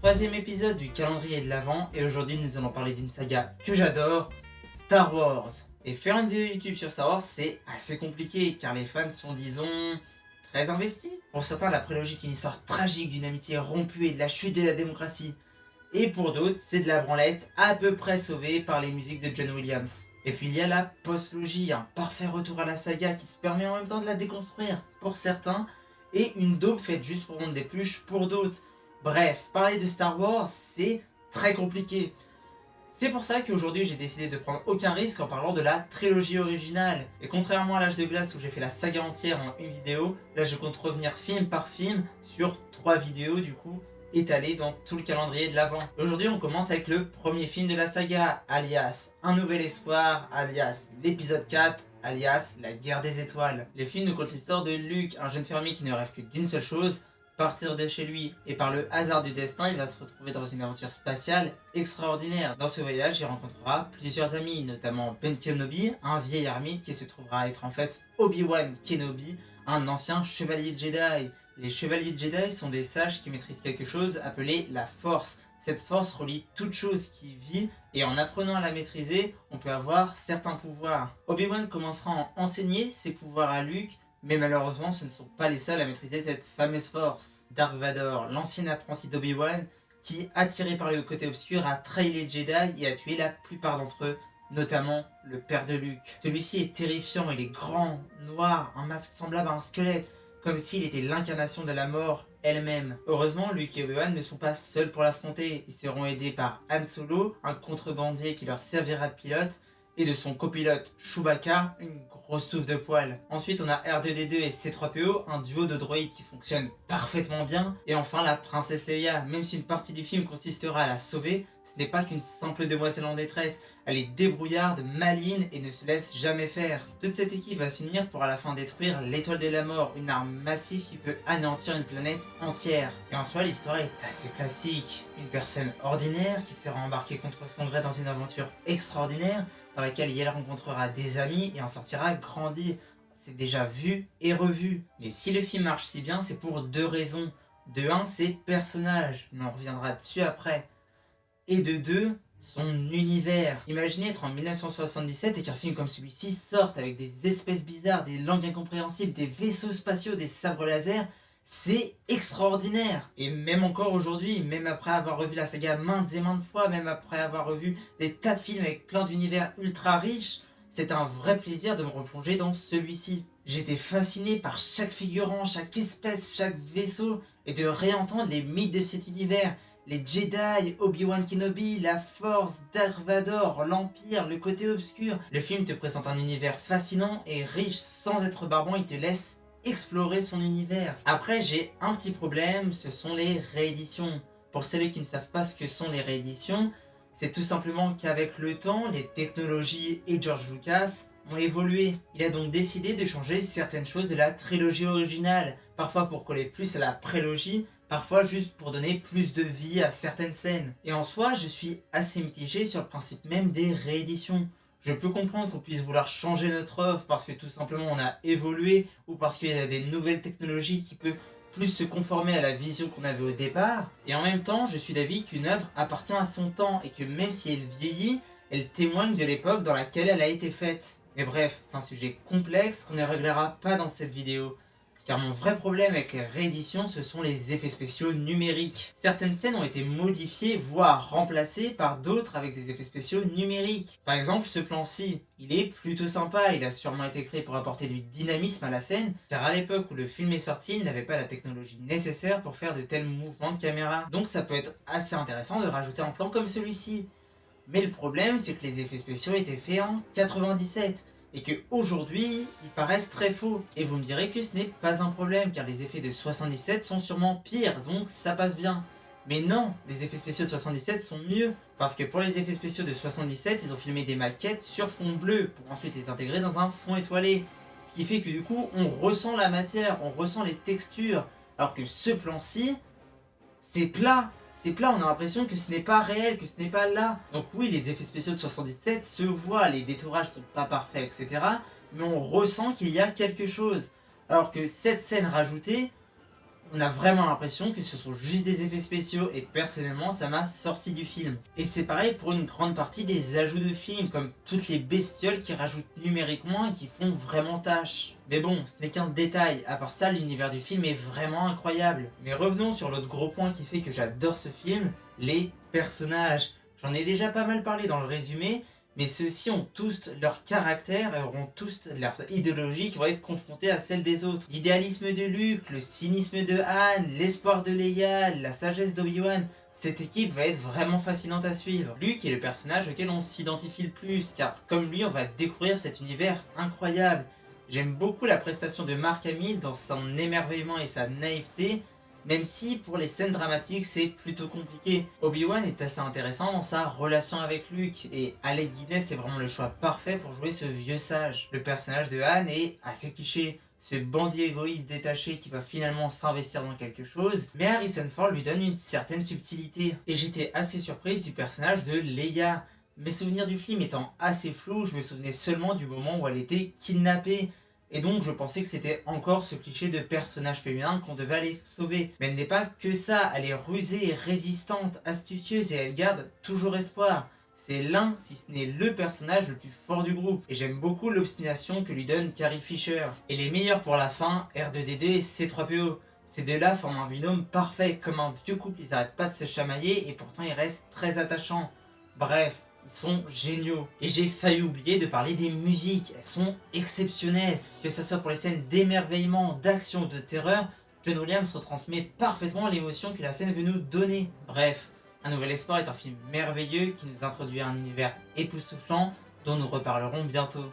Troisième épisode du calendrier de l'Avent et aujourd'hui nous allons parler d'une saga que j'adore, Star Wars. Et faire une vidéo YouTube sur Star Wars c'est assez compliqué car les fans sont disons très investis. Pour certains la prélogie est une histoire tragique d'une amitié rompue et de la chute de la démocratie. Et pour d'autres c'est de la branlette à peu près sauvée par les musiques de John Williams. Et puis il y a la post-logie, un parfait retour à la saga qui se permet en même temps de la déconstruire pour certains et une daube faite juste pour vendre des pluches pour d'autres. Bref, parler de Star Wars, c'est très compliqué. C'est pour ça qu'aujourd'hui j'ai décidé de prendre aucun risque en parlant de la trilogie originale. Et contrairement à l'âge de glace où j'ai fait la saga entière en une vidéo, là je compte revenir film par film sur 3 vidéos du coup, étalées dans tout le calendrier de l'Avent. Aujourd'hui on commence avec le premier film de la saga, alias Un Nouvel Espoir, alias l'épisode 4, alias La Guerre des Étoiles. Le film nous conte l'histoire de Luke, un jeune fermier qui ne rêve que d'une seule chose, partir de chez lui, et par le hasard du destin, il va se retrouver dans une aventure spatiale extraordinaire. Dans ce voyage, il rencontrera plusieurs amis, notamment Ben Kenobi, un vieil ermite qui se trouvera être en fait Obi-Wan Kenobi, un ancien chevalier Jedi. Les chevaliers Jedi sont des sages qui maîtrisent quelque chose appelé la Force. Cette force relie toute chose qui vit et en apprenant à la maîtriser, on peut avoir certains pouvoirs. Obi-Wan commencera à enseigner ses pouvoirs à Luke, mais malheureusement, ce ne sont pas les seuls à maîtriser cette fameuse force. Dark Vador, l'ancien apprenti d'Obi-Wan, qui, attiré par le côté obscur, a trahi les Jedi et a tué la plupart d'entre eux, notamment le père de Luke. Celui-ci est terrifiant, il est grand, noir, un masque semblable à un squelette, comme s'il était l'incarnation de la mort elle-même. Heureusement, Luke et Obi-Wan ne sont pas seuls pour l'affronter, ils seront aidés par Han Solo, un contrebandier qui leur servira de pilote, et de son copilote Chewbacca, une grosse touffe de poils. Ensuite on a R2D2 et C3PO, un duo de droïdes qui fonctionne parfaitement bien. Et enfin la princesse Leia, même si une partie du film consistera à la sauver, ce n'est pas qu'une simple demoiselle en détresse, elle est débrouillarde, maligne et ne se laisse jamais faire. Toute cette équipe va s'unir pour à la fin détruire l'étoile de la mort, une arme massive qui peut anéantir une planète entière. Et en soi l'histoire est assez classique, une personne ordinaire qui sera embarquée contre son gré dans une aventure extraordinaire, dans laquelle Yael rencontrera des amis et en sortira grandi. C'est déjà vu et revu. Mais si le film marche si bien, c'est pour 2 raisons. De 1, ses personnages, mais on reviendra dessus après. Et de 2, son univers. Imaginez être en 1977 et qu'un film comme celui-ci sorte avec des espèces bizarres, des langues incompréhensibles, des vaisseaux spatiaux, des sabres laser. C'est extraordinaire. Et même encore aujourd'hui, même après avoir revu la saga maintes et maintes fois, même après avoir revu des tas de films avec plein d'univers ultra riches, c'est un vrai plaisir de me replonger dans celui-ci. J'étais fasciné par chaque figurant, chaque espèce, chaque vaisseau, et de réentendre les mythes de cet univers. Les Jedi, Obi-Wan Kenobi, la Force, Dark Vador, l'Empire, le côté obscur. Le film te présente un univers fascinant et riche sans être barbant, il te laisse explorer son univers. Après j'ai un petit problème, ce sont les rééditions. Pour celles qui ne savent pas ce que sont les rééditions, c'est tout simplement qu'avec le temps, les technologies et George Lucas ont évolué. Il a donc décidé de changer certaines choses de la trilogie originale, parfois pour coller plus à la prélogie, parfois juste pour donner plus de vie à certaines scènes. Et en soi, je suis assez mitigé sur le principe même des rééditions. Je peux comprendre qu'on puisse vouloir changer notre œuvre parce que tout simplement on a évolué ou parce qu'il y a des nouvelles technologies qui peuvent plus se conformer à la vision qu'on avait au départ. Et en même temps, je suis d'avis qu'une œuvre appartient à son temps et que même si elle vieillit, elle témoigne de l'époque dans laquelle elle a été faite. Mais bref, c'est un sujet complexe qu'on ne réglera pas dans cette vidéo. Car mon vrai problème avec les rééditions, ce sont les effets spéciaux numériques. Certaines scènes ont été modifiées, voire remplacées par d'autres avec des effets spéciaux numériques. Par exemple, ce plan-ci, il est plutôt sympa, il a sûrement été créé pour apporter du dynamisme à la scène, car à l'époque où le film est sorti, il n'avait pas la technologie nécessaire pour faire de tels mouvements de caméra. Donc ça peut être assez intéressant de rajouter un plan comme celui-ci. Mais le problème, c'est que les effets spéciaux étaient faits en 97. Et qu'aujourd'hui, ils paraissent très faux. Et vous me direz que ce n'est pas un problème, car les effets de 77 sont sûrement pires, donc ça passe bien. Mais non, les effets spéciaux de 77 sont mieux, parce que pour les effets spéciaux de 77, ils ont filmé des maquettes sur fond bleu, pour ensuite les intégrer dans un fond étoilé. Ce qui fait que du coup, on ressent la matière, on ressent les textures, alors que ce plan-ci, c'est plat. C'est plat, on a l'impression que ce n'est pas réel, que ce n'est pas là. Donc oui, les effets spéciaux de 77 se voient, les détourages sont pas parfaits, etc. Mais on ressent qu'il y a quelque chose. Alors que cette scène rajoutée, On a vraiment l'impression que ce sont juste des effets spéciaux et personnellement ça m'a sorti du film. Et c'est pareil pour une grande partie des ajouts de film, comme toutes les bestioles qui rajoutent numériquement et qui font vraiment tâche. Mais bon, ce n'est qu'un détail, à part ça l'univers du film est vraiment incroyable. Mais revenons sur l'autre gros point qui fait que j'adore ce film, les personnages. J'en ai déjà pas mal parlé dans le résumé, mais ceux-ci ont tous leur caractère et auront tous leur idéologie qui vont être confrontées à celle des autres. L'idéalisme de Luke, le cynisme de Han, l'espoir de Leia, la sagesse d'Obi-Wan, cette équipe va être vraiment fascinante à suivre. Luke est le personnage auquel on s'identifie le plus, car comme lui on va découvrir cet univers incroyable. J'aime beaucoup la prestation de Mark Hamill dans son émerveillement et sa naïveté, même si pour les scènes dramatiques c'est plutôt compliqué. Obi-Wan est assez intéressant dans sa relation avec Luke et Alec Guinness est vraiment le choix parfait pour jouer ce vieux sage. Le personnage de Han est assez cliché, ce bandit égoïste détaché qui va finalement s'investir dans quelque chose, mais Harrison Ford lui donne une certaine subtilité. Et j'étais assez surprise du personnage de Leia. Mes souvenirs du film étant assez flous, je me souvenais seulement du moment où elle était kidnappée. Et donc je pensais que c'était encore ce cliché de personnage féminin qu'on devait aller sauver. Mais elle n'est pas que ça, elle est rusée, résistante, astucieuse et elle garde toujours espoir. C'est l'un, si ce n'est le personnage le plus fort du groupe. Et j'aime beaucoup l'obstination que lui donne Carrie Fisher. Et les meilleurs pour la fin, R2D2 et C3PO. Ces deux-là forment un binôme parfait, comme un vieux couple, ils arrêtent pas de se chamailler et pourtant ils restent très attachants. Bref, ils sont géniaux. Et j'ai failli oublier de parler des musiques. Elles sont exceptionnelles. Que ce soit pour les scènes d'émerveillement, d'action ou de terreur, John Williams retransmet parfaitement l'émotion que la scène veut nous donner. Bref, Un Nouvel Espoir est un film merveilleux qui nous introduit à un univers époustouflant dont nous reparlerons bientôt.